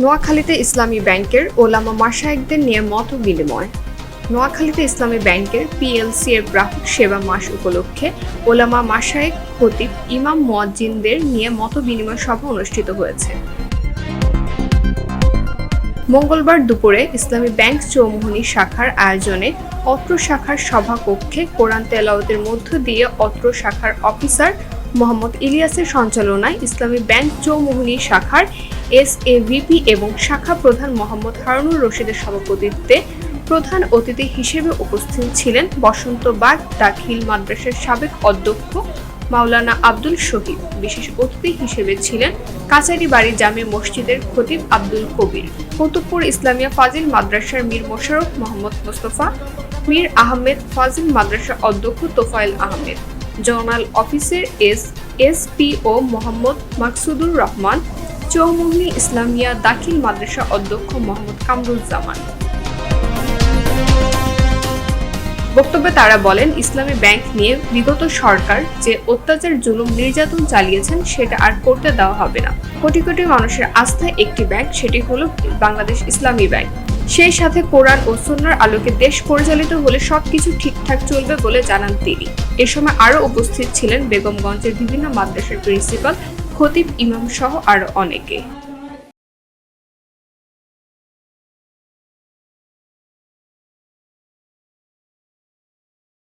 নোয়াখালীতে ইসলামী ব্যাংকের ওলামা মাশায়েখদের নিয়ে মত বিনিময়। নোয়াখালীতে ইসলামী ব্যাংকের পিএলসি এর গ্রাহক সেবা মাস উপলক্ষে ওলামা মাশায়েখ, খতিব, ইমাম, মুয়াজ্জিনদের নিয়ে মত বিনিময় সভা অনুষ্ঠিত হয়েছে। মঙ্গলবার দুপুরে ইসলামী ব্যাংক চৌমুহনী শাখার আয়োজনে অত্র শাখার সভাকক্ষে কোরআন তেলাওয়াতের মধ্য দিয়ে অত্র শাখার অফিসার মোহাম্মদ ইলিয়াসের সঞ্চালনায় ইসলামী ব্যাংক চৌমুহনী শাখার এসএভিপি এবং শাখা প্রধান মোহাম্মদ হারুনুর রশিদের সভাপতিত্বে প্রধান অতিথি হিসেবে উপস্থিত ছিলেন বসন্তবাগ দাখিল মাদ্রাসার সাবেক অধ্যক্ষ মাওলানা আব্দুল শহীদ। বিশেষ অতিথি হিসেবে ছিলেন কাছারিবাড়ি জামে মসজিদের খতিব আব্দুল কবির, কুতুবপুর ইসলামিয়া ফাজিল মাদ্রাসার মীর মোশাররফ মোহাম্মদ মোস্তফা, মীর আহমেদ ফাজিল মাদ্রাসার অধ্যক্ষ Tofael Ahmed, zonal officer SPO Mohammad Maksudur Rahman, Chowmuhani Islamia Dakhil Madrasa অধ্যক্ষ মোহাম্মদ কামরুজ্জামান। বক্তব্যে তারা বলেন, ইসলামী ব্যাংক নিয়ে বিগত সরকার যে অত্যাচার, জুলুম, নির্যাতন চালিয়েছেন সেটা আর করতে দেওয়া হবে না। কোটি কোটি মানুষের আস্থায় একটি ব্যাংক, সেটি হলো বাংলাদেশ ইসলামী ব্যাংক। সেই সাথে কোরআন ও সুন্নাহর আলোকে দেশ পরিচালিত হলে সবকিছু ঠিকঠাক চলবে বলে জানান তিনি। এ সময় আরও উপস্থিত ছিলেন বেগমগঞ্জের বিভিন্ন মাদ্রাসার প্রিন্সিপাল, খতিব, ইমাম সহ আরও অনেকে।